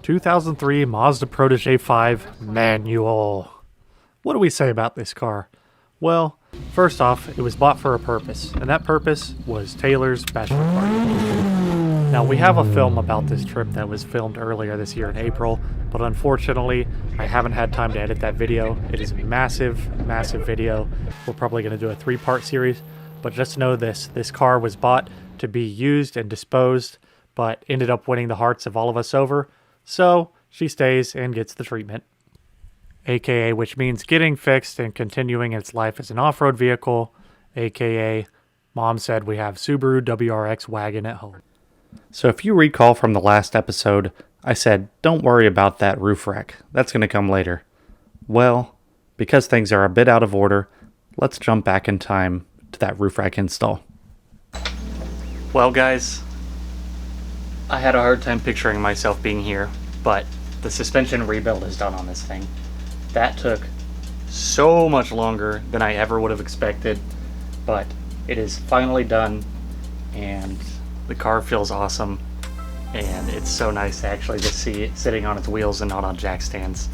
2003 Mazda Protege5 manual. What do we say about this car? Well, first off, it was bought for a purpose, and that purpose was Taylor's bachelor party. Now, we have a film about this trip that was filmed earlier this year in April, but unfortunately, I haven't had time to edit that video. It is a massive, massive video. We're probably going to do a 3-part series, but just know this car was bought to be used and disposed, but ended up winning the hearts of all of us over. So she stays and gets the treatment, aka which means getting fixed and continuing its life as an off-road vehicle, aka Mom said we have Subaru WRX wagon at home. So if you recall from the last episode, I said don't worry about that roof rack, that's going to come later. Well, because things are a bit out of order, let's jump back in time to that roof rack install. Well guys, I had a hard time picturing myself being here, but the suspension rebuild is done on this thing. That took so much longer than I ever would have expected, but it is finally done, and the car feels awesome, and it's so nice to actually just see it sitting on its wheels and not on jack stands,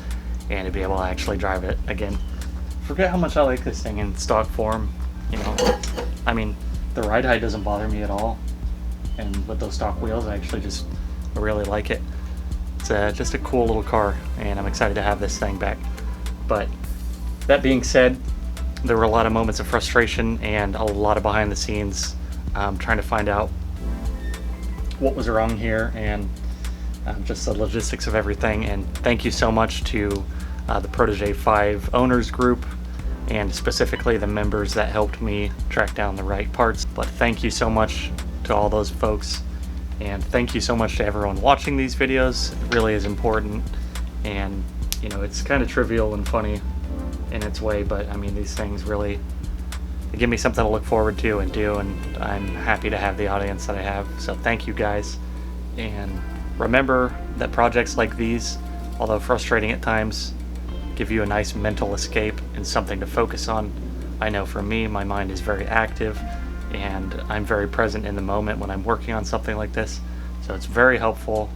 and to be able to actually drive it again. Forget how much I like this thing in stock form, you know. I mean, the ride height doesn't bother me at all. And with those stock wheels, I really like it. It's just a cool little car, and I'm excited to have this thing back. But that being said, there were a lot of moments of frustration and a lot of behind the scenes trying to find out what was wrong here and just the logistics of everything. And thank you so much to the Protege5 owners group, and specifically the members that helped me track down the right parts. But thank you so much to all those folks, and thank you so much to everyone watching these videos. It really is important, and you know, it's kind of trivial and funny in its way, but I mean, these things really, they give me something to look forward to and do, and I'm happy to have the audience that I have. So thank you guys, and remember that projects like these, although frustrating at times, give you a nice mental escape and something to focus on. I know for me, my mind is very active, and I'm very present in the moment when I'm working on something like this, so it's very helpful.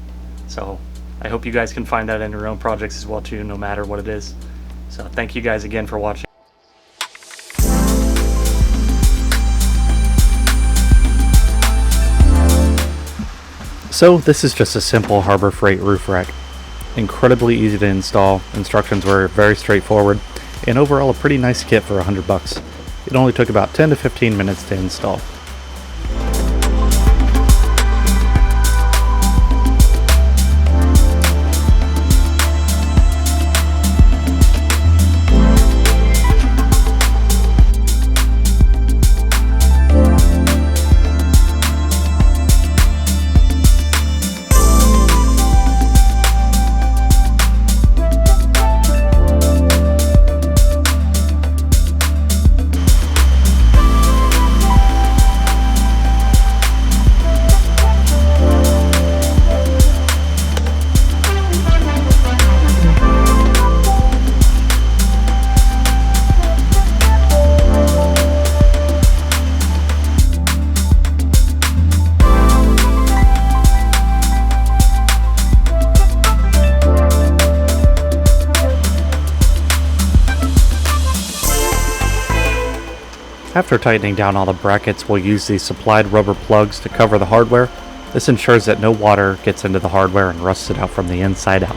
So I hope you guys can find that in your own projects as well too, no matter what it is. So thank you guys again for watching. So this is just a simple Harbor Freight roof rack. Incredibly easy to install, instructions were very straightforward, and overall a pretty nice kit for $100. It only took about 10 to 15 minutes to install. After tightening down all the brackets, we'll use these supplied rubber plugs to cover the hardware. This ensures that no water gets into the hardware and rusts it out from the inside out.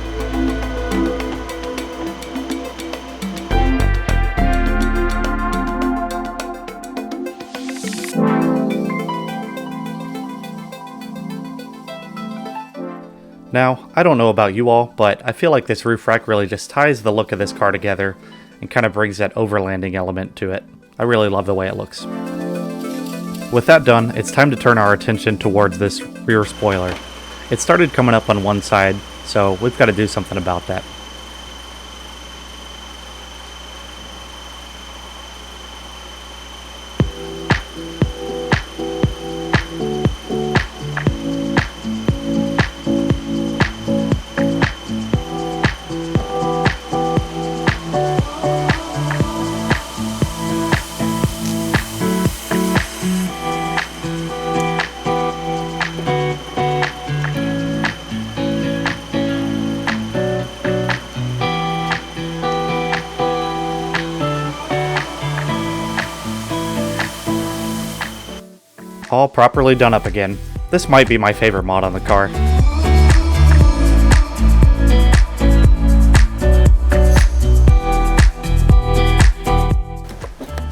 Now, I don't know about you all, but I feel like this roof rack really just ties the look of this car together and kind of brings that overlanding element to it. I really love the way it looks. With that done, it's time to turn our attention towards this rear spoiler. It started coming up on one side, so we've got to do something about that. all properly done up again. This might be my favorite mod on the car.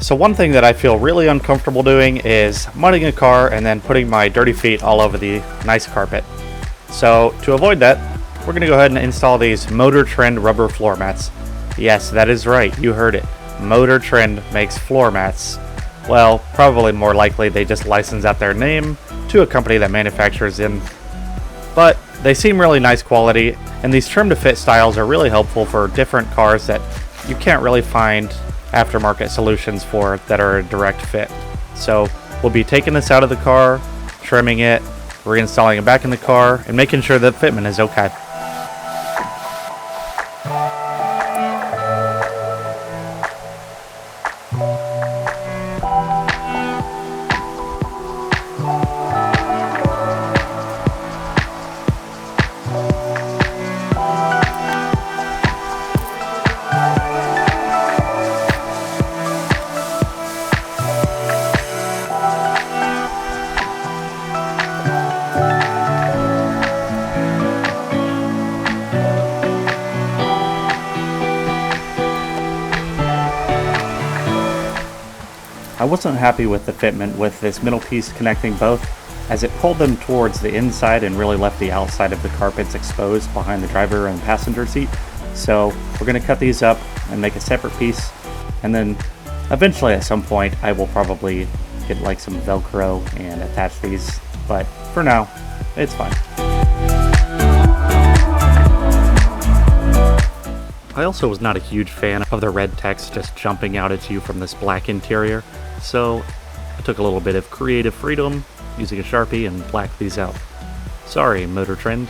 So one thing that I feel really uncomfortable doing is mudding a car and then putting my dirty feet all over the nice carpet. So to avoid that, we're going to go ahead and install these Motor Trend rubber floor mats. Yes, that is right, you heard it. Motor Trend makes floor mats. Well, probably more likely they just license out their name to a company that manufactures them. But they seem really nice quality, and these trim to fit styles are really helpful for different cars that you can't really find aftermarket solutions for that are a direct fit. So we'll be taking this out of the car, trimming it, reinstalling it back in the car, and making sure that fitment is okay. I wasn't happy with the fitment with this middle piece connecting both, as it pulled them towards the inside and really left the outside of the carpets exposed behind the driver and passenger seat. So we're going to cut these up and make a separate piece, and then eventually at some point I will probably get like some Velcro and attach these, but for now it's fine. I also was not a huge fan of the red text just jumping out at you from this black interior, so I took a little bit of creative freedom using a Sharpie and blacked these out. Sorry, Motor Trend.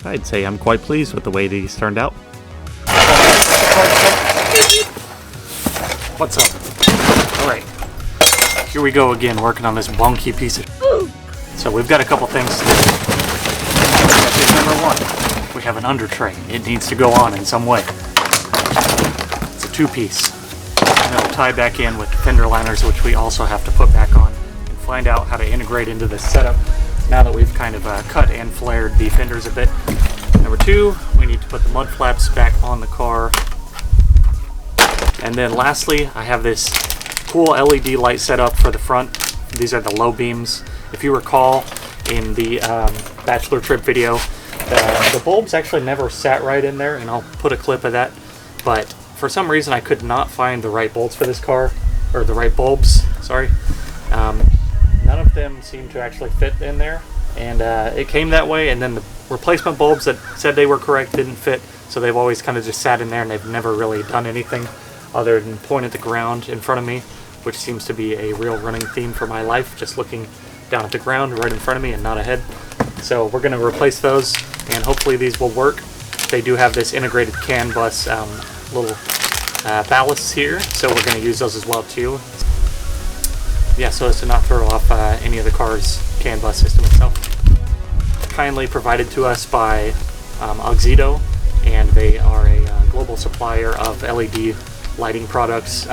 I'd say I'm quite pleased with the way these turned out. What's up? Alright, here we go again, working on this wonky piece of... So we've got a couple things to do. Number one, we have an under tray. It needs to go on in some way. It's a two-piece. And it'll tie back in with the fender liners, which we also have to put back on, and find out how to integrate into this setup now that we've kind of cut and flared the fenders a bit. Number two, we need to put the mud flaps back on the car. And then lastly, I have this cool LED light set up for the front. These are the low beams. If you recall in the bachelor trip video, the bulbs actually never sat right in there, and I'll put a clip of that. But for some reason I could not find the right bolts for this car, or the right bulbs, sorry. None of them seem to actually fit in there, and it came that way, and then the replacement bulbs that said they were correct didn't fit, so they've always kind of just sat in there, and they've never really done anything other than point at the ground in front of me, which seems to be a real running theme for my life, just looking down at the ground right in front of me and not ahead. So we're going to replace those, and hopefully these will work. They do have this integrated CAN bus little ballasts here, so we're going to use those as well too. Yeah, so as to not throw off any of the car's CAN bus system itself. Kindly provided to us by Auxito, and they are a global supplier of LED lighting products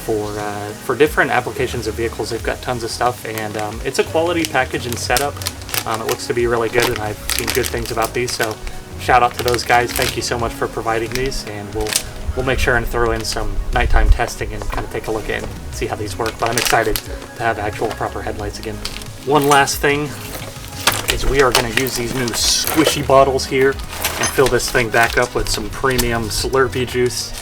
for different applications of vehicles. They've got tons of stuff, and it's a quality package and setup. It looks to be really good, and I've seen good things about these, so shout out to those guys. Thank you so much for providing these, and we'll make sure and throw in some nighttime testing and kind of take a look at and see how these work. But I'm excited to have actual proper headlights again. One last thing is we are going to use these new squishy bottles here and fill this thing back up with some premium Slurpee juice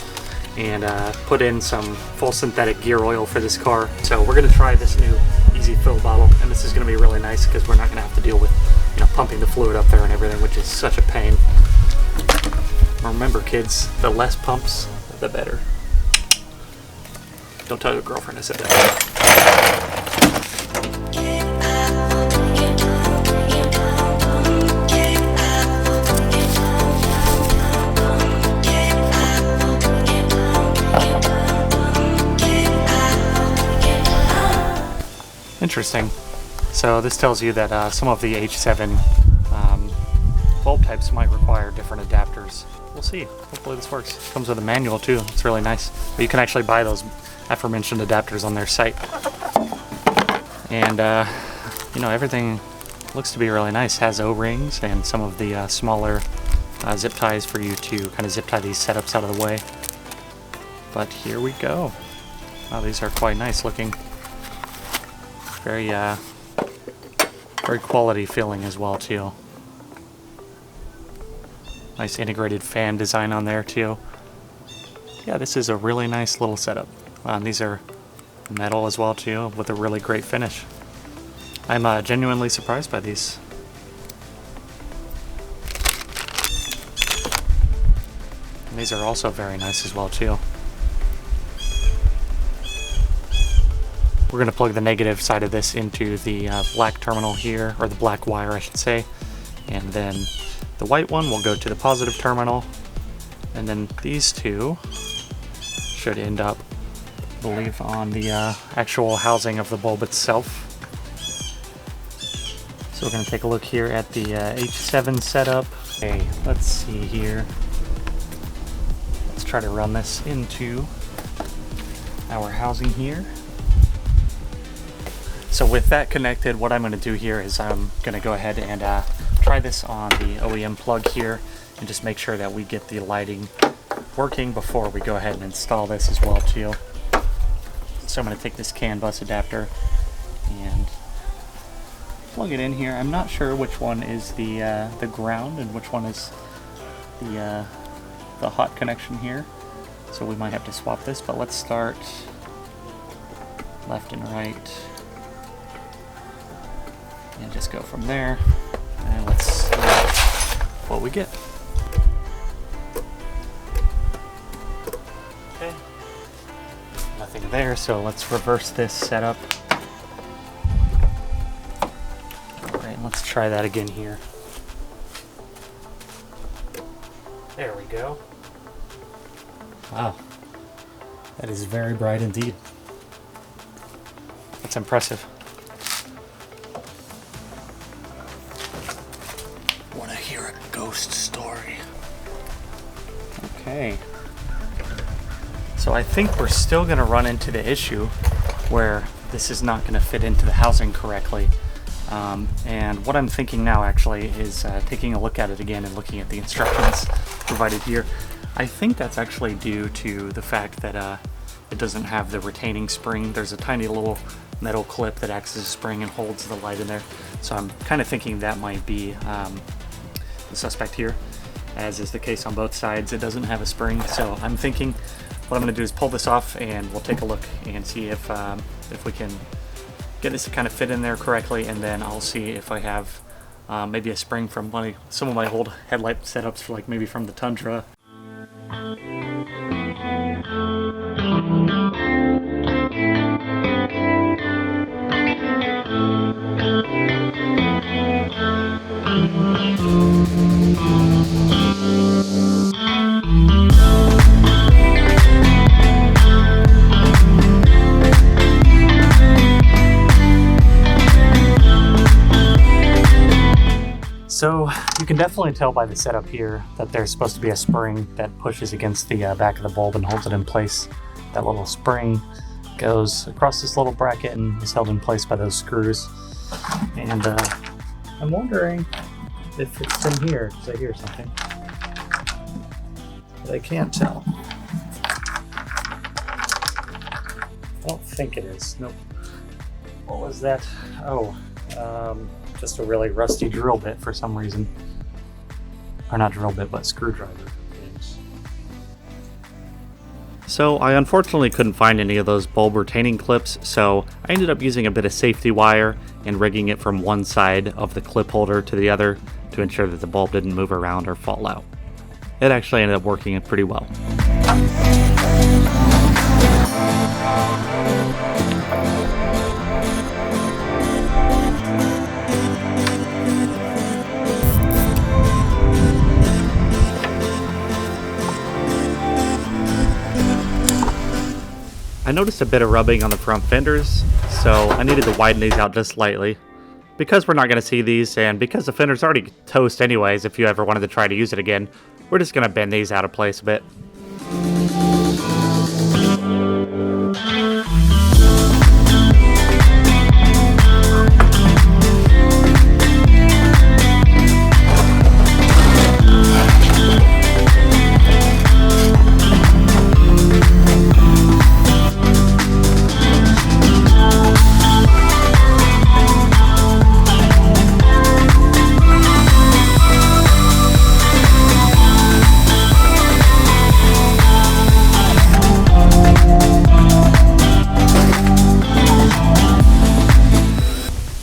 and put in some full synthetic gear oil for this car. So we're going to try this new easy fill bottle, and this is going to be really nice because we're not going to have to deal with, you know, pumping the fluid up there and everything, which is such a pain. Remember, kids, the less pumps, the better. Don't tell your girlfriend I said that. Interesting. So this tells you that some of the H7 bulb types might require different adapters. We'll see. Hopefully this works. Comes with a manual too. It's really nice. But you can actually buy those aforementioned adapters on their site. And you know, everything looks to be really nice. Has O-rings and some of the smaller zip ties for you to kind of zip tie these setups out of the way. But here we go. Wow, these are quite nice looking. Very very quality feeling as well too. Nice integrated fan design on there too. Yeah, this is a really nice little setup. These are metal as well too, with a really great finish. I'm genuinely surprised by these. And these are also very nice as well too. We're going to plug the negative side of this into the black terminal here, or the black wire I should say, and then the white one will go to the positive terminal, and then these two should end up, I believe, on the actual housing of the bulb itself. So we're going to take a look here at the H7 setup. Okay, let's see here. Let's try to run this into our housing here. So with that connected, what I'm going to do here is I'm going to go ahead and try this on the OEM plug here and just make sure that we get the lighting working before we go ahead and install this as well too. So I'm going to take this CAN bus adapter and plug it in here. I'm not sure which one is the ground and which one is the hot connection here, so we might have to swap this, but let's start left and right. And just go from there, and let's see what we get. Okay, nothing there, so let's reverse this setup. Alright, let's try that again here. There we go. Wow, that is very bright indeed. That's impressive. Want to hear a ghost story? Okay. So I think we're still going to run into the issue where this is not going to fit into the housing correctly. And what I'm thinking now actually is taking a look at it again and looking at the instructions provided here. I think that's actually due to the fact that it doesn't have the retaining spring. There's a tiny little metal clip that acts as a spring and holds the light in there. So I'm kind of thinking that might be the suspect here. As is the case on both sides, it doesn't have a spring. So I'm thinking what I'm going to do is pull this off and we'll take a look and see if we can get this to kind of fit in there correctly, and then I'll see if I have maybe a spring from some of my old headlight setups, for like maybe from the Tundra. So you can definitely tell by the setup here that there's supposed to be a spring that pushes against the back of the bulb and holds it in place. That little spring goes across this little bracket and is held in place by those screws. And I'm wondering if it's in here, because I hear something. But I can't tell. I don't think it is. Nope. What was that? Oh, just a really rusty drill bit for some reason. Or not drill bit, but screwdriver. So I unfortunately couldn't find any of those bulb retaining clips, so I ended up using a bit of safety wire and rigging it from one side of the clip holder to the other to ensure that the bulb didn't move around or fall out. It actually ended up working pretty well. I noticed a bit of rubbing on the front fenders, so I needed to widen these out just slightly. Because we're not going to see these, and because the fender's already toast anyways if you ever wanted to try to use it again, we're just going to bend these out of place a bit.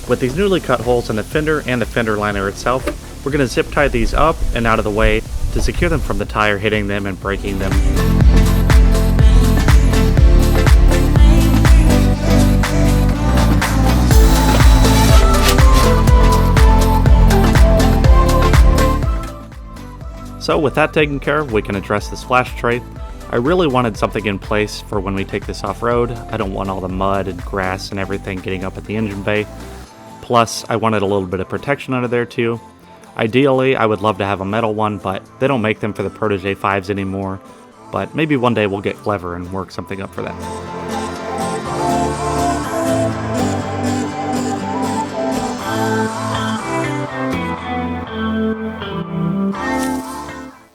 With these newly cut holes in the fender and the fender liner itself, we're going to zip tie these up and out of the way to secure them from the tire hitting them and breaking them. So with that taken care of, we can address the splash tray. I really wanted something in place for when we take this off-road. I don't want all the mud and grass and everything getting up at the engine bay. Plus, I wanted a little bit of protection under there too. Ideally, I would love to have a metal one, but they don't make them for the Protege5s anymore. But maybe one day we'll get clever and work something up for that.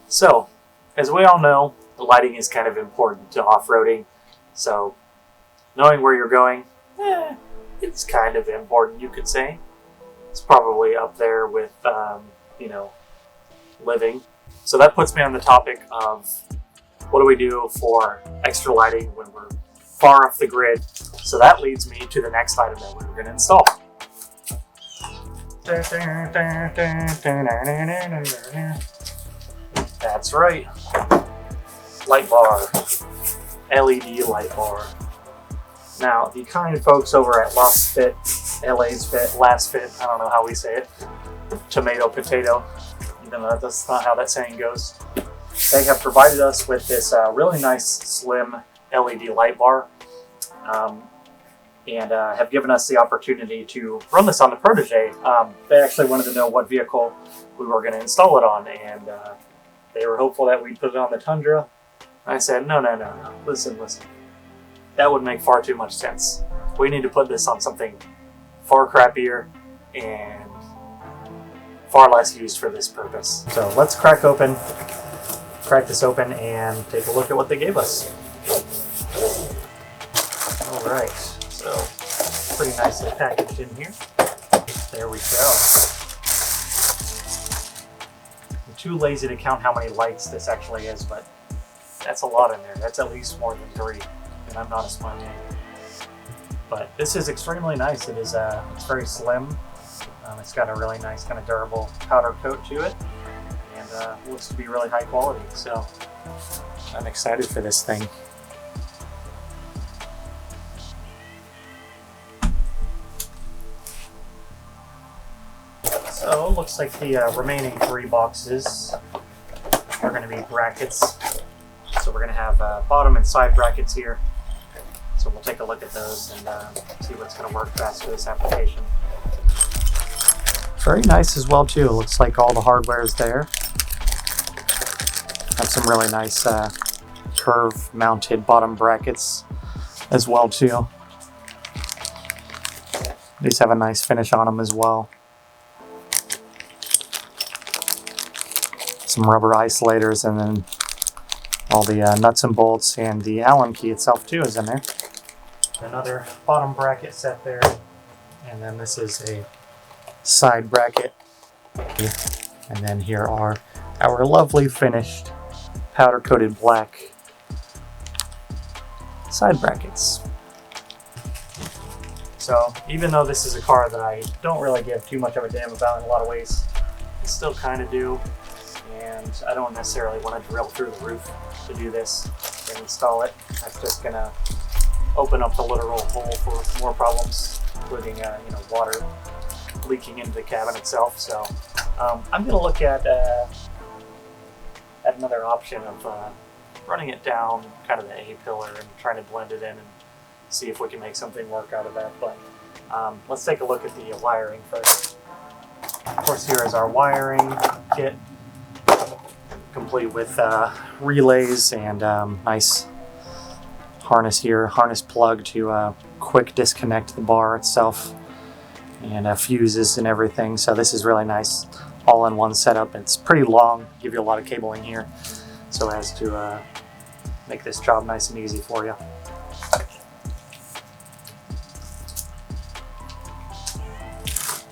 So, as we all know, the lighting is kind of important to off-roading. So, knowing where you're going, it's kind of important, you could say. It's probably up there with, living. So that puts me on the topic of what do we do for extra lighting when we're far off the grid. So that leads me to the next item that we were going to install. That's right. Light bar. LED light bar. Now, the kind folks over at LASFIT, LASFIT, I don't know how we say it, tomato, potato, even though that's not how that saying goes. They have provided us with this really nice slim LED light bar and have given us the opportunity to run this on the Protege. They actually wanted to know what vehicle we were going to install it on, and they were hopeful that we'd put it on the Tundra. I said, no, listen. That would make far too much sense. We need to put this on something far crappier and far less used for this purpose. So let's crack this open and take a look at what they gave us. All right, so pretty nicely packaged in here. There we go. I'm too lazy to count how many lights this actually is, but that's a lot in there. That's at least more than 3. And I'm not a smart man. But this is extremely nice. It is it's very slim. It's got a really nice kind of durable powder coat to it, and looks to be really high quality. So I'm excited for this thing. So it looks like the remaining 3 boxes are going to be brackets. So we're going to have bottom and side brackets here. So we'll take a look at those and see what's going to work best for this application. Very nice as well too. It looks like all the hardware is there. Have some really nice curve mounted bottom brackets as well too. These have a nice finish on them as well. Some rubber isolators, and then all the nuts and bolts, and the Allen key itself too is in there. Another bottom bracket set there, and then this is a side bracket, and then here are our lovely finished powder coated black side brackets. So even though this is a car that I don't really give too much of a damn about in a lot of ways, I still kind of do, and I don't necessarily want to drill through the roof to do this and install it. That's just gonna open up the literal hole for more problems, including water leaking into the cabin itself. So I'm gonna look at another option of running it down kind of the A-pillar and trying to blend it in and see if we can make something work out of that. But let's take a look at the wiring first. Of course, here is our wiring kit, complete with relays and nice harness here, harness plug to quick disconnect the bar itself, and fuses and everything. So this is really nice all-in-one setup. It's pretty long, give you a lot of cabling here, so as to make this job nice and easy for you.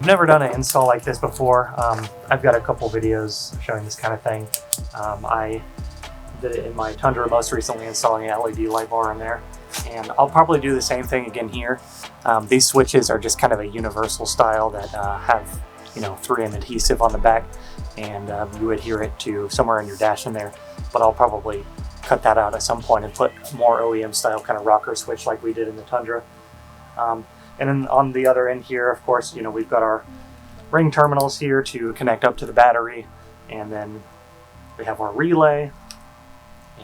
I've never done an install like this before. I've got a couple videos showing this kind of thing. I did it in my Tundra most recently, installing an LED light bar in there, and I'll probably do the same thing again here. These switches are just kind of a universal style that have 3M adhesive on the back, and you adhere it to somewhere in your dash in there, but I'll probably cut that out at some point and put more OEM style kind of rocker switch like we did in the Tundra. And then on the other end here, of course, we've got our ring terminals here to connect up to the battery, and then we have our relay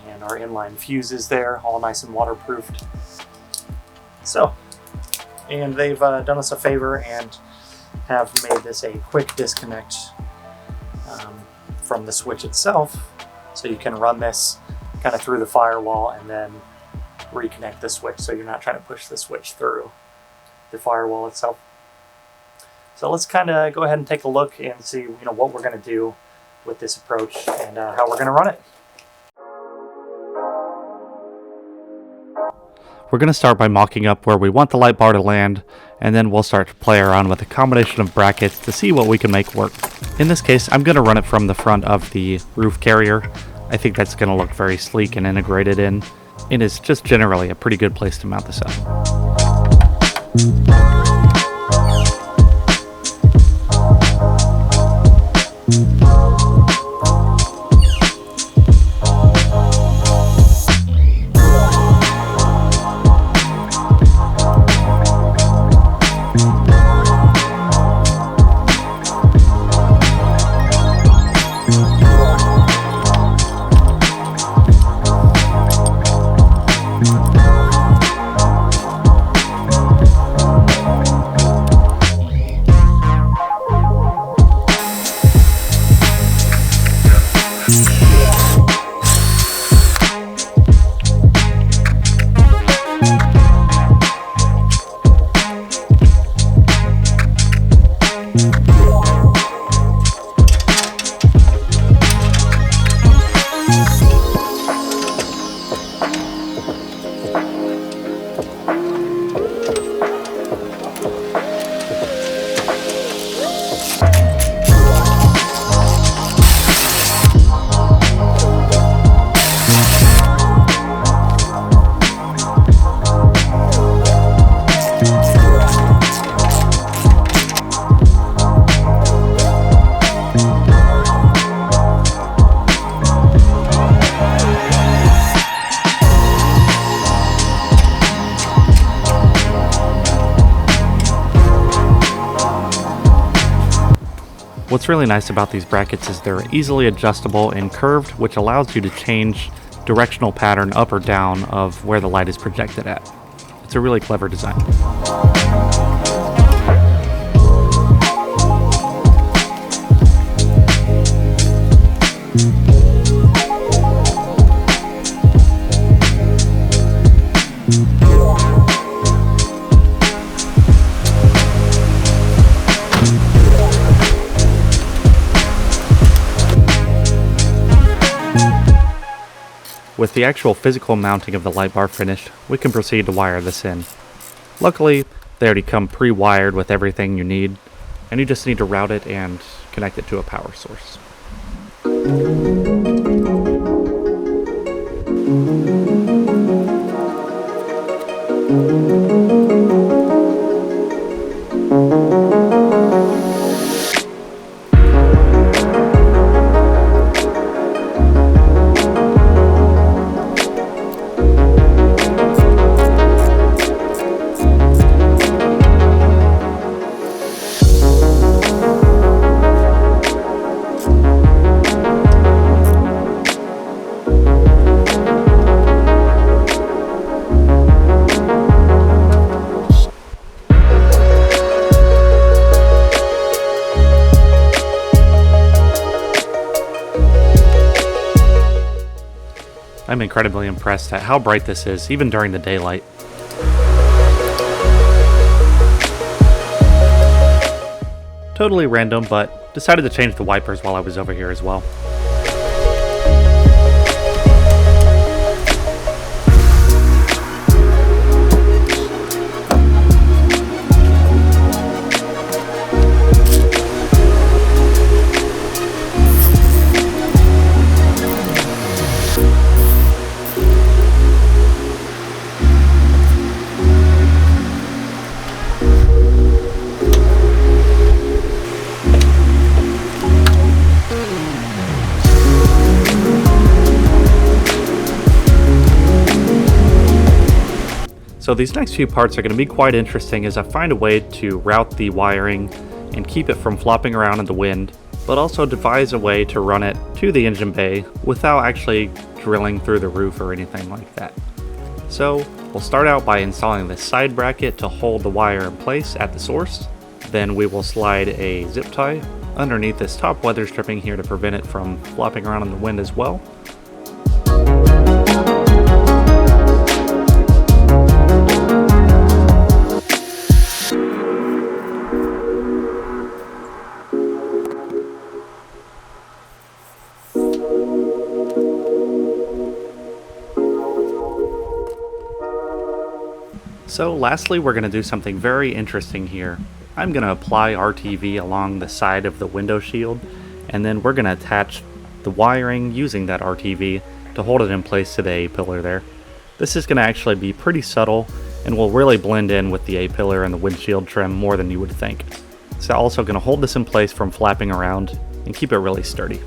and our inline fuses there, all nice and waterproofed. So, and they've done us a favor and have made this a quick disconnect from the switch itself, so you can run this kind of through the firewall and then reconnect the switch, so you're not trying to push the switch through the firewall itself. So let's kind of go ahead and take a look and see what we're going to do with this approach and how we're going to run it. We're going to start by mocking up where we want the light bar to land, and then we'll start to play around with a combination of brackets to see what we can make work. In this case, I'm going to run it from the front of the roof carrier. I think that's going to look very sleek and integrated in. It is just generally a pretty good place to mount this up. What's really nice about these brackets is they're easily adjustable and curved, which allows you to change directional pattern up or down of where the light is projected at. It's a really clever design. with the actual physical mounting of the light bar finished, we can proceed to wire this in. Luckily, they already come pre-wired with everything you need, and you just need to route it and connect it to a power source. I'm incredibly impressed at how bright this is, even during the daylight. Totally random, but decided to change the wipers while I was over here as well. So these next few parts are going to be quite interesting as I find a way to route the wiring and keep it from flopping around in the wind, but also devise a way to run it to the engine bay without actually drilling through the roof or anything like that. So we'll start out by installing this side bracket to hold the wire in place at the source. Then we will slide a zip tie underneath this top weather stripping here to prevent it from flopping around in the wind as well. So lastly, we're going to do something very interesting here. I'm going to apply RTV along the side of the window shield, and then we're going to attach the wiring using that RTV to hold it in place to the A-pillar there. This is going to actually be pretty subtle and will really blend in with the A-pillar and the windshield trim more than you would think. It's also going to hold this in place from flapping around and keep it really sturdy.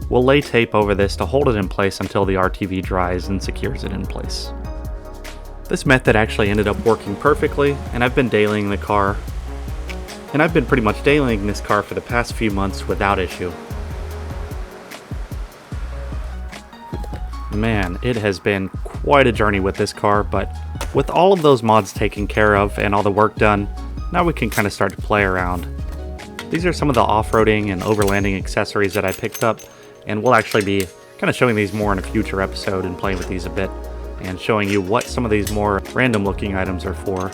We'll lay tape over this to hold it in place until the RTV dries and secures it in place. This method actually ended up working perfectly, and I've been dailying the car. And I've been pretty much dailying this car for the past few months without issue. Man, it has been quite a journey with this car, but with all of those mods taken care of and all the work done, now we can kind of start to play around. These are some of the off-roading and overlanding accessories that I picked up, and we'll actually be kind of showing these more in a future episode and playing with these a bit, and showing you what some of these more random looking items are for.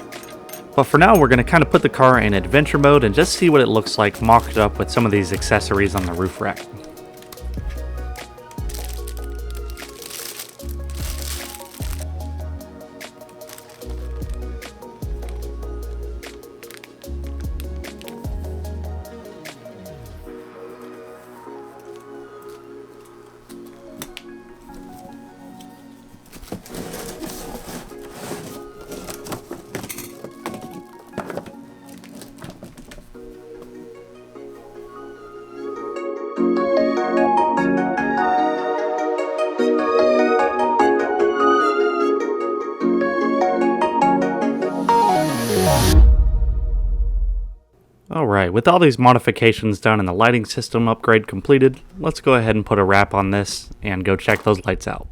But for now, we're going to kind of put the car in adventure mode and just see what it looks like mocked up with some of these accessories on the roof rack. Alright, with all these modifications done and the lighting system upgrade completed, let's go ahead and put a wrap on this and go check those lights out.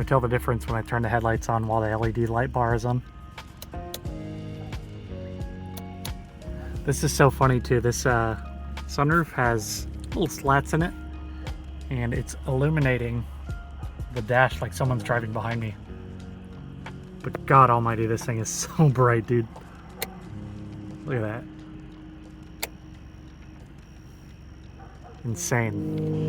tell the difference when I turn the headlights on while the LED light bar is on. This is so funny too. This sunroof has little slats in it, and it's illuminating the dash like someone's driving behind me. But God almighty, this thing is so bright, dude. Look at that. Insane.